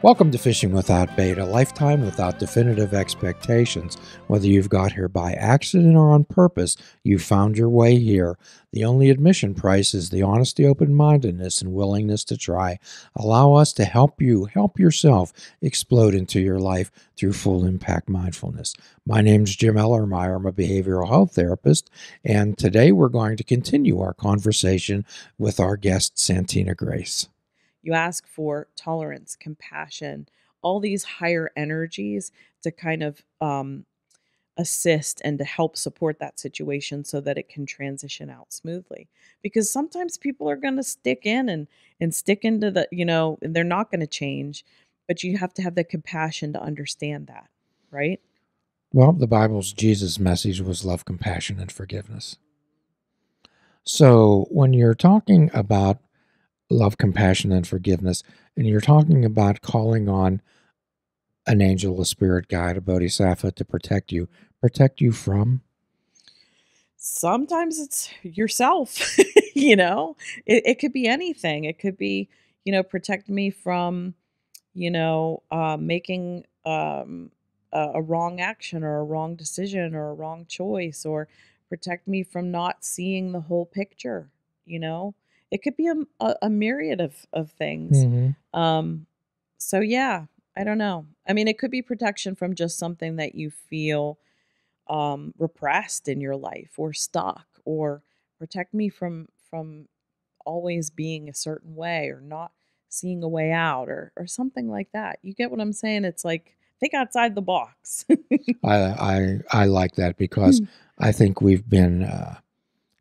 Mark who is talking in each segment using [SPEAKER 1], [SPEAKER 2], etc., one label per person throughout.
[SPEAKER 1] Welcome to Fishing Without Bait, a lifetime without definitive expectations. Whether you've got here by accident or on purpose, you found your way here. The only admission price is the honesty, open-mindedness, and willingness to try. Allow us to help you, help yourself explode into your life through full impact mindfulness. My name's Jim Ellermeyer. I'm a behavioral health therapist, and today we're going to continue our conversation with our guest, Santina Grace.
[SPEAKER 2] You ask for tolerance, compassion, all these higher energies to kind of assist and to help support that situation so that it can transition out smoothly. Because sometimes people are going to stick in and stick into and they're not going to change, but you have to have the compassion to understand that, right?
[SPEAKER 1] Well, the Bible's Jesus' message was love, compassion, and forgiveness. So when you're talking about love, compassion, and forgiveness, and you're talking about calling on an angel, a spirit guide, a bodhisattva to protect you from?
[SPEAKER 2] Sometimes it's yourself, it could be anything. It could be, protect me from making a wrong action or a wrong decision or a wrong choice, or protect me from not seeing the whole picture. You know, it could be a myriad of things.
[SPEAKER 1] Mm-hmm.
[SPEAKER 2] So yeah, I don't know. I mean, it could be protection from just something that you feel repressed in your life or stuck, or protect me from always being a certain way or not seeing a way out or something like that. You get what I'm saying? It's like think outside the box.
[SPEAKER 1] I like that because I think we've been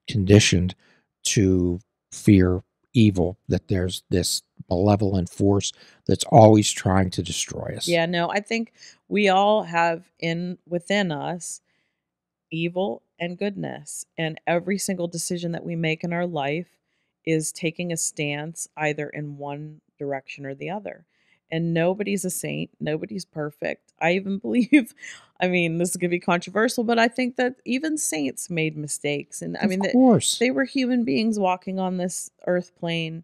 [SPEAKER 1] conditioned to fear evil, that there's this malevolent force that's always trying to destroy us.
[SPEAKER 2] Yeah, no, I think we all have within us evil and goodness, and every single decision that we make in our life is taking a stance either in one direction or the other. And nobody's a saint, nobody's perfect. I even believe, I mean, this is going to be controversial, but I think that even saints made mistakes. And I
[SPEAKER 1] Of
[SPEAKER 2] mean, that
[SPEAKER 1] course.
[SPEAKER 2] they were human beings walking on this earth plane.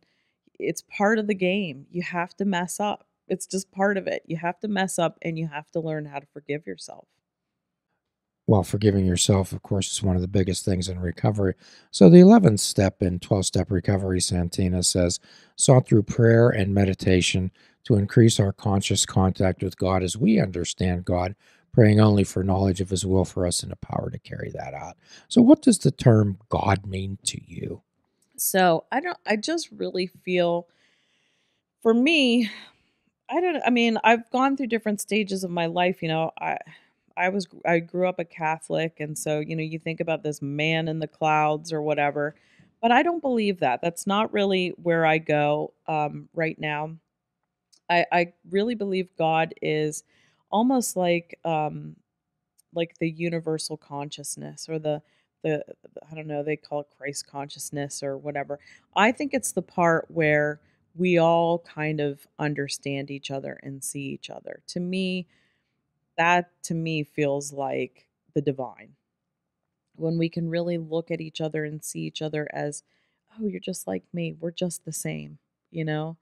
[SPEAKER 2] It's part of the game. You have to mess up. It's just part of it. You have to mess up and you have to learn how to forgive yourself.
[SPEAKER 1] Well, forgiving yourself, of course, is one of the biggest things in recovery. So the 11th step in 12-step recovery, Santina says, sought through prayer and meditation to increase our conscious contact with God as we understand God, praying only for knowledge of his will for us and the power to carry that out. So what does the term God mean to you?
[SPEAKER 2] So I just really feel, for me, I mean, I've gone through different stages of my life. I grew up a Catholic, and so, you think about this man in the clouds or whatever, but I don't believe that. That's not really where I go right now. I really believe God is almost like the universal consciousness, or the I don't know, they call it Christ consciousness or whatever. I think it's the part where we all kind of understand each other and see each other. To me feels like the divine. When we can really look at each other and see each other as, oh, you're just like me. We're just the same, you know?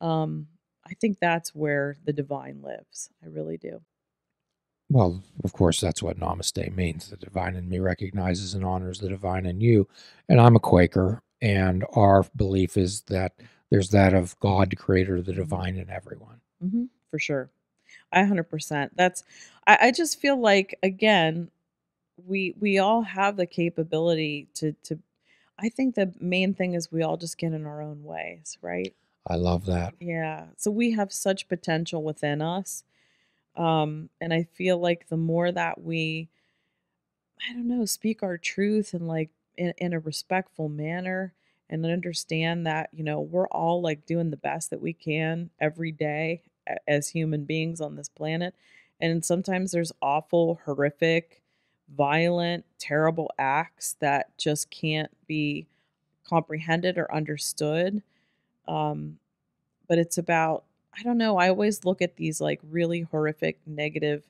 [SPEAKER 2] Um, I think that's where the divine lives. I really do.
[SPEAKER 1] Well, of course, that's what Namaste means. The divine in me recognizes and honors the divine in you. And I'm a Quaker, and our belief is that there's that of God, the creator, the divine in everyone.
[SPEAKER 2] For sure. 100%. I just feel like, again, we all have the capability to I think the main thing is we all just get in our own ways, right?
[SPEAKER 1] I love that.
[SPEAKER 2] Yeah. So we have such potential within us. And I feel like the more that we, I don't know, speak our truth and like in a respectful manner, and understand that, we're all like doing the best that we can every day as human beings on this planet. And sometimes there's awful, horrific, violent, terrible acts that just can't be comprehended or understood. Um, but it's about, I don't know, I always look at these like really horrific, negative,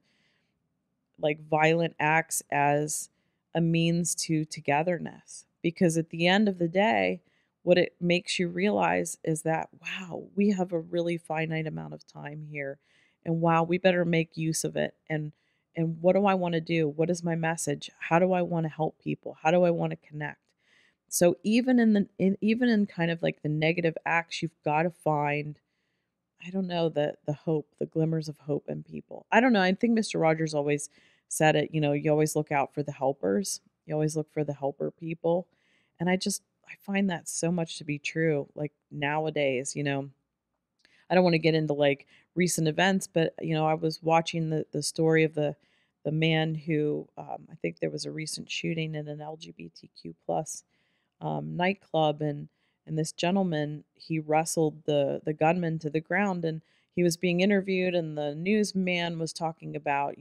[SPEAKER 2] like violent acts as a means to togetherness, because at the end of the day, what it makes you realize is that, wow, we have a really finite amount of time here. And wow, we better make use of it. And what do I want to do? What is my message? How do I want to help people? How do I want to connect? So even in kind of like the negative acts, you've got to find, I don't know, the hope, the glimmers of hope in people. I don't know. I think Mr. Rogers always said it, you always look out for the helpers. You always look for the helper people. And I find that so much to be true. Like nowadays, I don't want to get into like recent events, but I was watching the story of the man who I think there was a recent shooting in an LGBTQ plus nightclub, and this gentleman, he wrestled the gunman to the ground, and he was being interviewed, and the newsman was talking about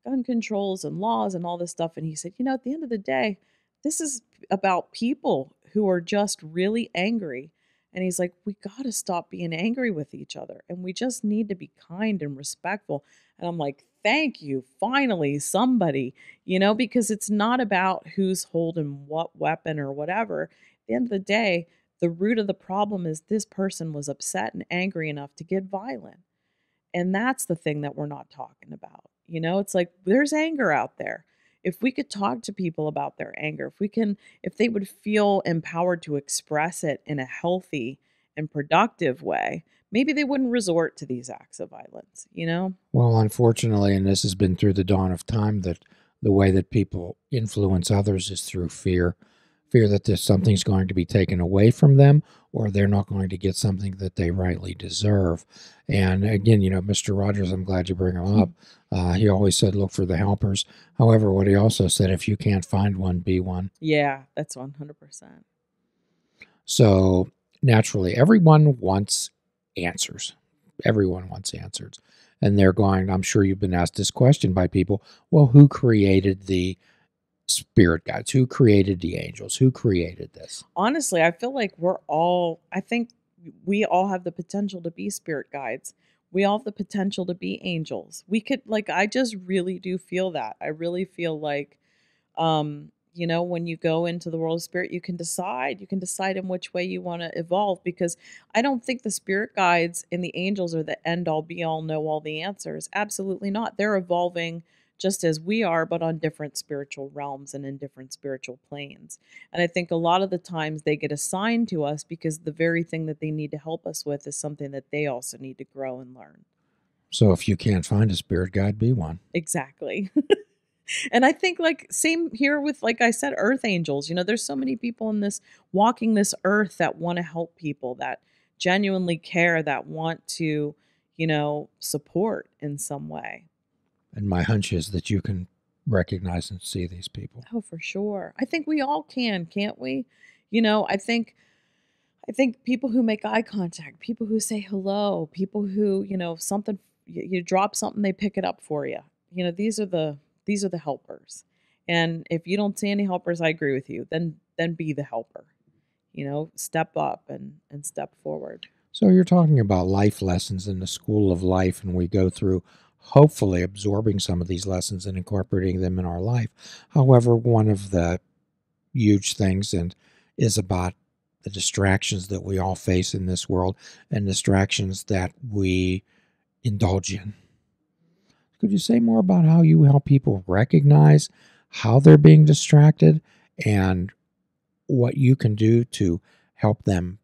[SPEAKER 2] gun controls and laws and all this stuff, and he said, at the end of the day, this is about people who are just really angry. And he's like, we got to stop being angry with each other, and we just need to be kind and respectful. And I'm like, thank you, finally somebody, because it's not about who's holding what weapon or whatever. At the end of the day, the root of the problem is this person was upset and angry enough to get violent. And that's the thing that we're not talking about. It's like there's anger out there. If we could talk to people about their anger, if they would feel empowered to express it in a healthy and productive way, maybe they wouldn't resort to these acts of violence.
[SPEAKER 1] Well, unfortunately, and this has been through the dawn of time, that the way that people influence others is through fear. Fear that there's something's going to be taken away from them, or they're not going to get something that they rightly deserve. And again, Mr. Rogers, I'm glad you bring him up. He always said, look for the helpers. However, what he also said, if you can't find one, be one.
[SPEAKER 2] Yeah, that's 100%.
[SPEAKER 1] So naturally, everyone wants answers. Everyone wants answers. And they're going, I'm sure you've been asked this question by people, well, who created the spirit guides? Who created the angels? Who created this?
[SPEAKER 2] Honestly, I think we all have the potential to be spirit guides. We all have the potential to be angels. I just really do feel that. I really feel like, when you go into the world of spirit, you can decide in which way you want to evolve, because I don't think the spirit guides and the angels are the end all be all, know all the answers. Absolutely not. They're evolving just as we are, but on different spiritual realms and in different spiritual planes. And I think a lot of the times they get assigned to us because the very thing that they need to help us with is something that they also need to grow and learn.
[SPEAKER 1] So if you can't find a spirit guide, be one.
[SPEAKER 2] Exactly. And I think like same here with, like I said, earth angels. There's so many people in this walking this earth that want to help people, that genuinely care, that want to, support in some way.
[SPEAKER 1] And my hunch is that you can recognize and see these people.
[SPEAKER 2] Oh, for sure. I think we all can, can't we? I think people who make eye contact, people who say hello, people who, something you drop something, they pick it up for you. These are the helpers. And if you don't see any helpers, I agree with you. Then be the helper. Step up and step forward.
[SPEAKER 1] So you're talking about life lessons in the school of life, and we go through hopefully absorbing some of these lessons and incorporating them in our life. However, one of the huge things and is about the distractions that we all face in this world and distractions that we indulge in. Could you say more about how you help people recognize how they're being distracted and what you can do to help them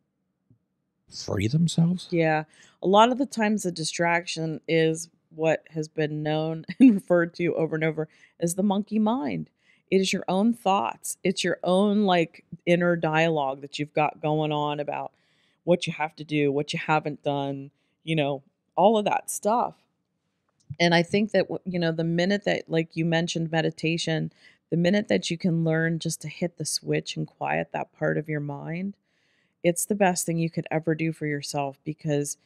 [SPEAKER 1] free themselves?
[SPEAKER 2] Yeah. A lot of the times the distraction is what has been known and referred to over and over as the monkey mind. It is your own thoughts. It's your own like inner dialogue that you've got going on about what you have to do, what you haven't done, all of that stuff. And I think that the minute that, like you mentioned, meditation, the minute that you can learn just to hit the switch and quiet that part of your mind, it's the best thing you could ever do for yourself, because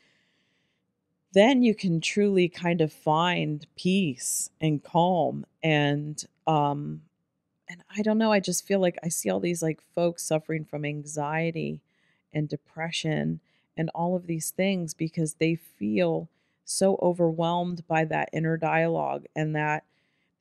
[SPEAKER 2] then you can truly kind of find peace and calm. And I don't know, I just feel like I see all these like folks suffering from anxiety and depression and all of these things because they feel so overwhelmed by that inner dialogue, and that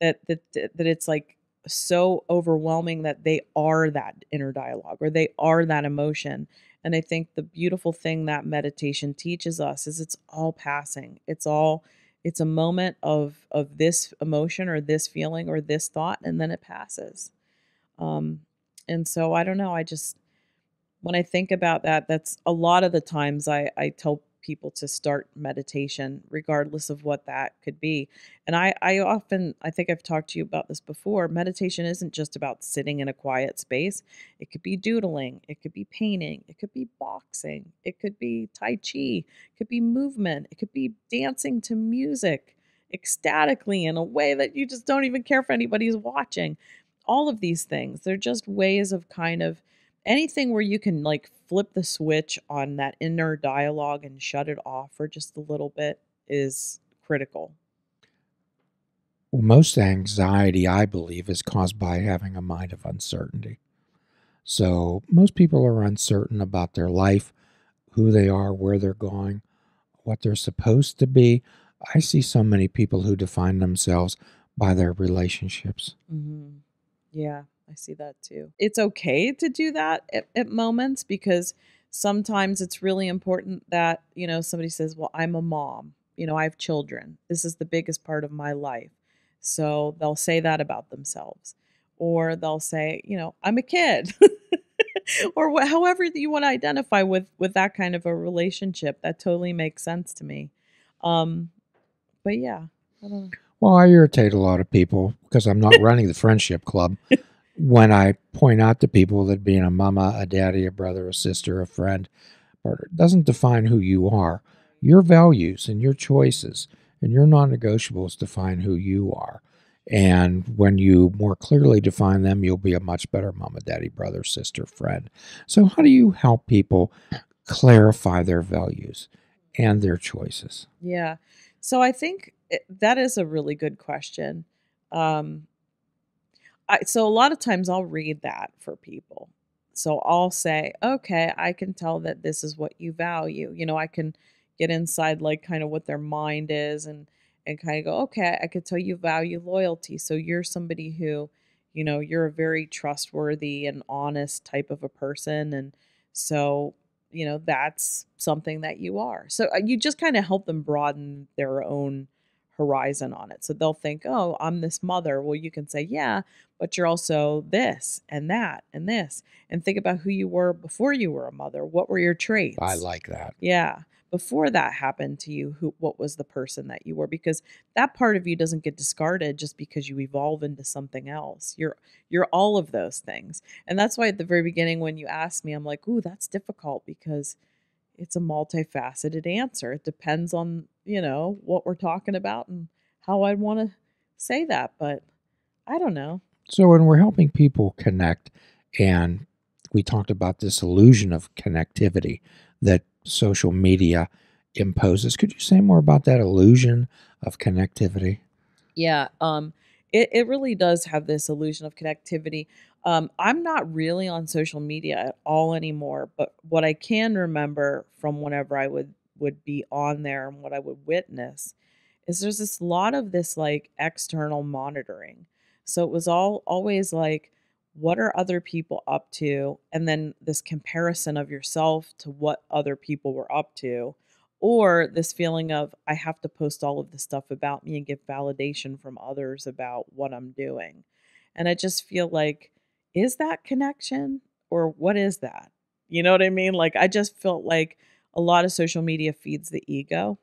[SPEAKER 2] it's like so overwhelming that they are that inner dialogue or they are that emotion. And I think the beautiful thing that meditation teaches us is it's all passing. It's a moment of this emotion or this feeling or this thought, and then it passes. Um and so I don't know, I just when I think about that, that's a lot of the times I tell people to start meditation regardless of what that could be. And I often I think I've talked to you about this before. Meditation isn't just about sitting in a quiet space. It could be doodling, it could be painting, it could be boxing, it could be tai chi, it could be movement, it could be dancing to music ecstatically in a way that you just don't even care if anybody's watching. All of these things, they're just ways of kind of anything where you can, like, flip the switch on that inner dialogue and shut it off for just a little bit is critical.
[SPEAKER 1] Well, most anxiety, I believe, is caused by having a mind of uncertainty. So most people are uncertain about their life, who they are, where they're going, what they're supposed to be. I see so many people who define themselves by their relationships.
[SPEAKER 2] Mhm. Yeah, I see that too. It's okay to do that at moments because sometimes it's really important that, somebody says, "Well, I'm a mom. I have children. This is the biggest part of my life." So they'll say that about themselves. Or they'll say, "I'm a kid." Or however that you want to identify with that kind of a relationship. That totally makes sense to me. Um, but yeah, I don't
[SPEAKER 1] Well, I irritate a lot of people because I'm not running the friendship club.
[SPEAKER 2] know.
[SPEAKER 1] When I point out to people that being a mama, a daddy, a brother, a sister, a friend, partner doesn't define who you are. Your values and your choices and your non negotiables define who you are. And when you more clearly define them, you'll be a much better mama, daddy, brother, sister, friend. So, how do you help people clarify their values and their choices?
[SPEAKER 2] Yeah. So I think that is a really good question. Um, so a lot of times I'll read that for people. So I'll say, okay, I can tell that this is what you value. I can get inside like kind of what their mind is and kind of go, okay, I could tell you value loyalty. So you're somebody who, you're a very trustworthy and honest type of a person. And so, that's something that you are. So you just kind of help them broaden their own horizon on it. So they'll think, oh, I'm this mother. Well, you can say, yeah, but you're also this and that and this. And think about who you were before you were a mother. What were your
[SPEAKER 1] I
[SPEAKER 2] traits?
[SPEAKER 1] like that.
[SPEAKER 2] Yeah. Before that happened to you, what was the person that you were? Because that part of you doesn't get discarded just because you evolve into something else. You're all of those things. And that's why at the very beginning when you asked me, I'm like, ooh, that's difficult because it's a multifaceted answer. It depends on, what we're talking about and how I'd want to say that. But I don't know.
[SPEAKER 1] So, when we're helping people connect, and we talked about this illusion of connectivity that social media imposes, could you say more about that illusion of connectivity?
[SPEAKER 2] Yeah, it really does have this illusion of connectivity. I'm not really on social media at all anymore, but what I can remember from whenever I would be on there and what I would witness is there's this lot of this like external monitoring. So it was all always like, what are other people up to? And then this comparison of yourself to what other people were up to, or this feeling of I have to post all of this stuff about me and get validation from others about what I'm doing. And I just feel like, is that connection or what is that? You know what I mean? Like, I just felt like a lot of social media feeds the ego.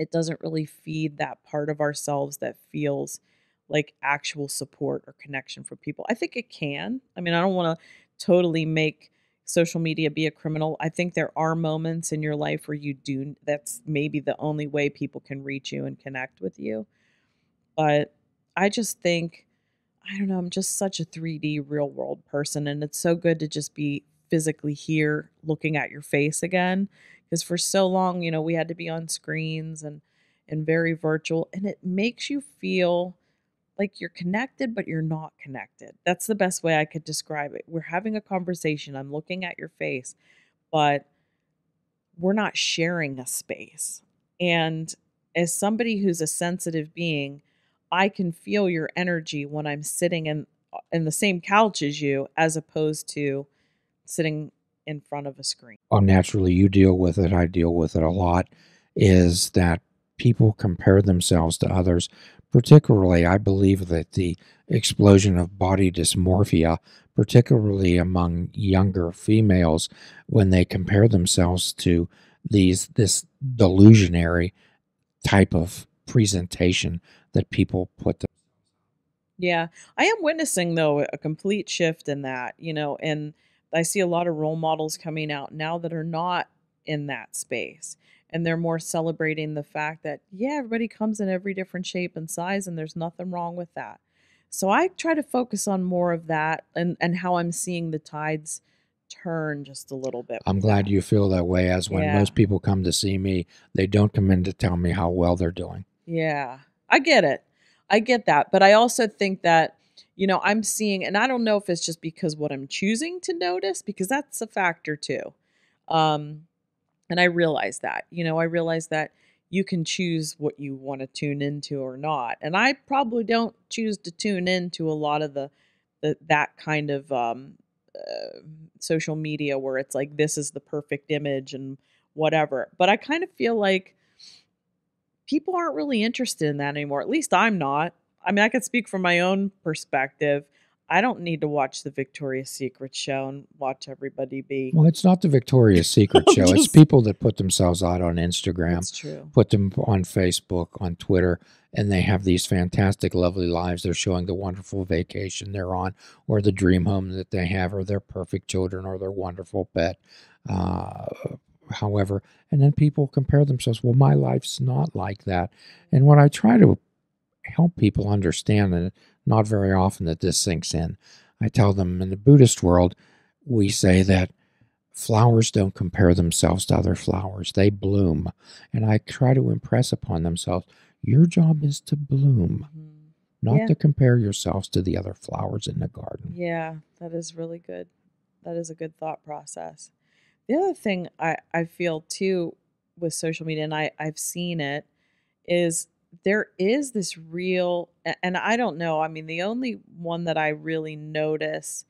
[SPEAKER 2] It doesn't really feed that part of ourselves that feels like actual support or connection for people. I think it can. I mean, I don't want to totally make social media be a criminal. I think there are moments in your life where you do, that's maybe the only way people can reach you and connect with you. But I just think, I don't know, I'm just such a 3D real world person. And it's so good to just be physically here looking at your face again. Because for so long, we had to be on screens and very virtual. And it makes you feel like you're connected, but you're not connected. That's the best way I could describe it. We're having a conversation. I'm looking at your face, but we're not sharing a space. And as somebody who's a sensitive being, I can feel your energy when I'm sitting in the same couch as you as opposed to sitting in front of a screen.
[SPEAKER 1] Oh, naturally, you deal with it, I deal with it a lot, is that people compare themselves to others. Particularly, I believe that the explosion of body dysmorphia, particularly among younger females, when they compare themselves to this delusionary type of presentation that people put them.
[SPEAKER 2] Yeah. I am witnessing though a complete shift in that, and I see a lot of role models coming out now that are not in that space. And they're more celebrating the fact that, yeah, everybody comes in every different shape and size, and there's nothing wrong with that. So I try to focus on more of that and how I'm seeing the tides turn just a little bit
[SPEAKER 1] I'm
[SPEAKER 2] with
[SPEAKER 1] glad
[SPEAKER 2] that.
[SPEAKER 1] you feel that way, as when
[SPEAKER 2] Yeah.
[SPEAKER 1] most people come to see me, they don't come in to tell me how well they're doing.
[SPEAKER 2] Yeah, I get it. I get that. But I also think that, I'm seeing, and I don't know if it's just because what I'm choosing to notice, because that's a factor too. Um, and I realize that, I realize that you can choose what you want to tune into or not. And I probably don't choose to tune into a lot of that kind of uh, social media where it's like, this is the perfect image and whatever. But I kind of feel like people aren't really interested in that anymore. At least I'm not. I mean, I could speak from my own perspective. I don't need to watch the Victoria's Secret show and watch everybody be.
[SPEAKER 1] Well, it's not the Victoria's Secret
[SPEAKER 2] I'm
[SPEAKER 1] show. It's
[SPEAKER 2] just.
[SPEAKER 1] people that put themselves out on Instagram,
[SPEAKER 2] That's true.
[SPEAKER 1] put them on Facebook, on Twitter, and they have these fantastic, lovely lives. They're showing the wonderful vacation they're on, or the dream home that they have, or their perfect children, or their wonderful pet. Uh, However, and then people compare themselves. Well, my life's not like that. And what I try to help people understand, and not very often that this sinks in, I tell them in the Buddhist world, we say that flowers don't compare themselves to other flowers, they bloom. And I try to impress upon themselves, your job is to bloom,
[SPEAKER 2] Mhm.
[SPEAKER 1] not
[SPEAKER 2] Yeah.
[SPEAKER 1] to compare yourselves to the other flowers in the garden.
[SPEAKER 2] Yeah. That is really good. That is a good thought process. The other thing I feel too with social media, and I've seen it, is there is this real, and I don't know. I mean, the only one that I really notice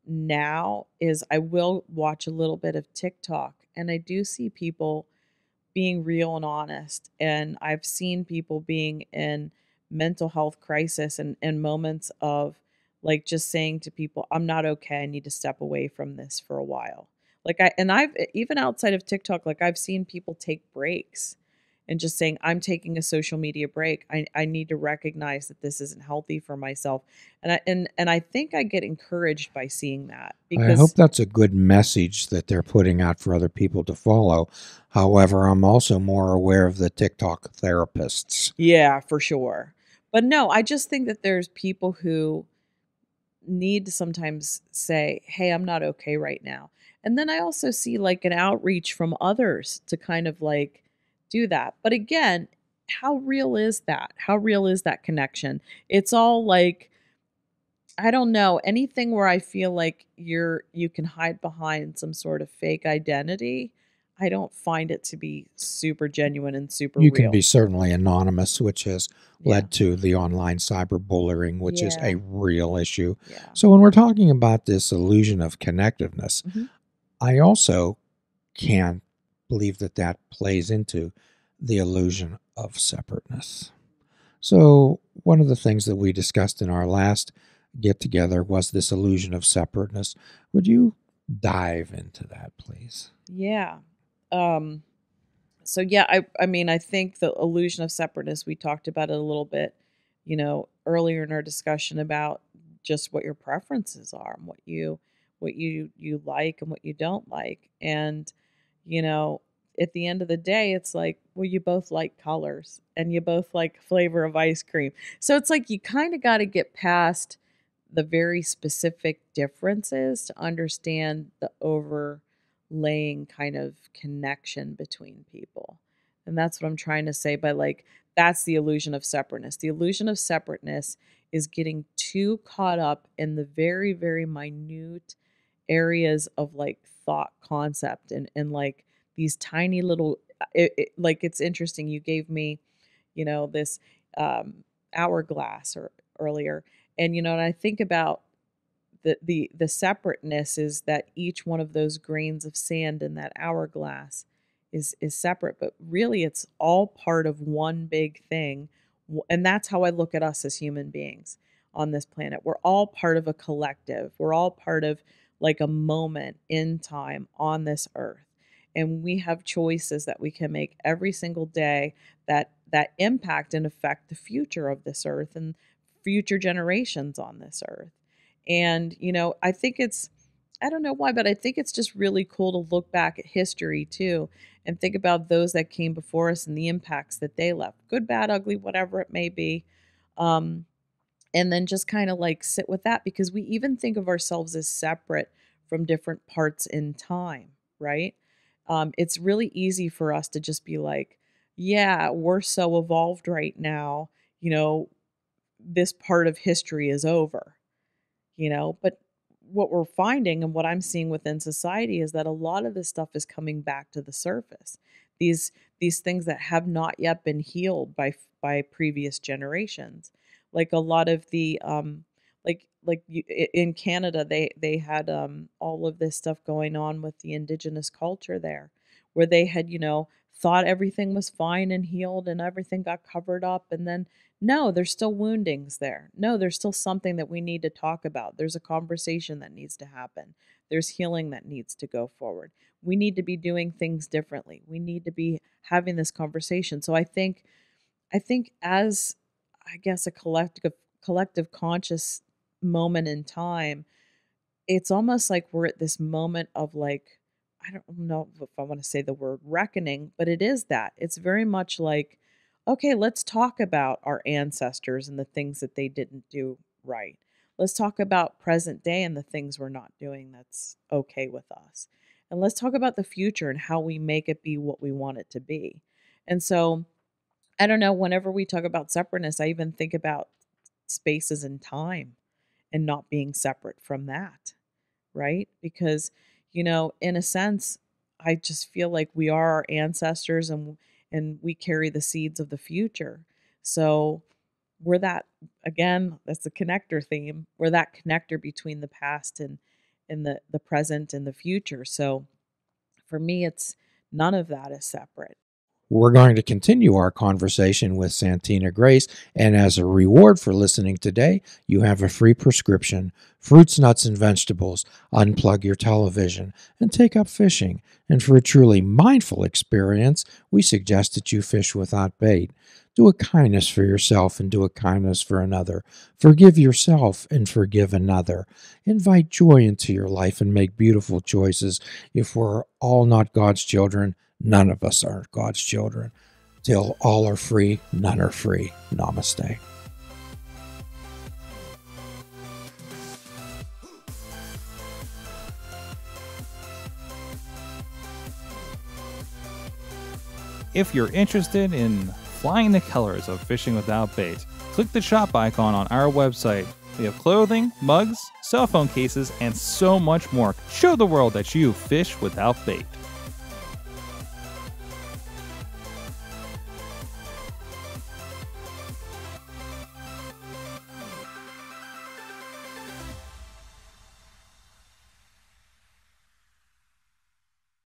[SPEAKER 2] now is I will watch a little bit of TikTok, and I do see people being real and honest. And I've seen people being in mental health crisis and moments of like just saying to people, I'm not okay. I need to step away from this for a while. I've even outside of TikTok, like I've seen people take breaks and just saying, I'm taking a social media break. I need to recognize that this isn't healthy for myself. And I think I get encouraged by seeing that
[SPEAKER 1] I hope
[SPEAKER 2] because
[SPEAKER 1] that's a good message that they're putting out for other people to follow. However, I'm also more aware of the TikTok therapists.
[SPEAKER 2] yeah, for sure. But no, I just think that there's people who need to sometimes say, "Hey, I'm not okay right now." And then I also see like an outreach from others to kind of like do that. But again, how real is that? How real is that connection? It's all like I don't know, anything where I feel like you can hide behind some sort of fake identity, I don't find it to be super genuine and super
[SPEAKER 1] You can be
[SPEAKER 2] real.
[SPEAKER 1] certainly anonymous, which has
[SPEAKER 2] Yeah.
[SPEAKER 1] led to the online cyberbullying, which is a
[SPEAKER 2] Yeah.
[SPEAKER 1] real issue.
[SPEAKER 2] Yeah.
[SPEAKER 1] So, when we're talking about this illusion of connectiveness,
[SPEAKER 2] Mhm.
[SPEAKER 1] I also can believe that that plays into the illusion of separateness. So, one of the things that we discussed in our last get together was this illusion of separateness. Would you dive into that, please?
[SPEAKER 2] Yeah. Um So yeah, I mean, I think the illusion of separateness, we talked about it a little bit, earlier in our discussion about just what your preferences are and what you like and what you don't like. And, you know, at the end of the day, it's like, well, you both like colors and you both like flavor of ice cream. So it's like you kind of got to get past the very specific differences to understand the overlaying kind of connection between people. And that's what I'm trying to say by like, that's the illusion of separateness. The illusion of separateness is getting too caught up in the very, very minute areas of like thought concept and like these tiny little like it's interesting you gave me this hourglass or earlier, and and I think about the separateness is that each one of those grains of sand in that hourglass is separate, but really it's all part of one big thing. And that's how I look at us as human beings on this planet. We're all part of a collective. We're all part of like a moment in time on this earth. And we have choices that we can make every single day that impact and affect the future of this earth and future generations on this earth. And, I think I don't know why, but I think it's just really cool to look back at history too and think about those that came before us and the impacts that they left, good, bad, ugly, whatever it may be. Um, and then just kind of like sit with that because we even think of ourselves as separate from different parts in time, right? It's really easy for us to just be like, yeah, we're so evolved right now, you know, this part of history is over, but what we're finding and what I'm seeing within society is that a lot of this stuff is coming back to the surface. These things that have not yet been healed by previous generations. Like a lot of the in Canada they had all of this stuff going on with the indigenous culture there where they had, thought everything was fine and healed and everything got covered up, and then no, there's still woundings there. No, there's still something that we need to talk about. There's a conversation that needs to happen. There's healing that needs to go forward. We need to be doing things differently. We need to be having this conversation. So I think as I guess a collective conscious moment in time, it's almost like we're at this moment of like, I don't know if I want to say the word reckoning, but it is that. It's very much like, okay, let's talk about our ancestors and the things that they didn't do right. Let's talk about present day and the things we're not doing that's okay with us. And let's talk about the future and how we make it be what we want it to be. And so, I don't know, whenever we talk about separateness, I even think about spaces and time and not being separate from that, right? Because, in a sense, I just feel like we are our ancestors and we carry the seeds of the future. So we're that again, that's the connector theme. We're that connector between the past and the present and the future. So for me it's none of that is separate.
[SPEAKER 1] We're going to continue our conversation with Santina Grace, and as a reward for listening today, you have a free prescription: fruits, nuts, and vegetables. Unplug your television and take up fishing. And for a truly mindful experience, we suggest that you fish without bait. Do a kindness for yourself and do a kindness for another. Forgive yourself and forgive another. Invite joy into your life and make beautiful choices. If we're all not God's children, none of us are God's children. Till all are free, none are free. Namaste.
[SPEAKER 3] If you're interested in flying the colors of fishing without bait, click the shop icon on our website. We have clothing, mugs, cell phone cases, and so much more. Show the world that you fish without bait.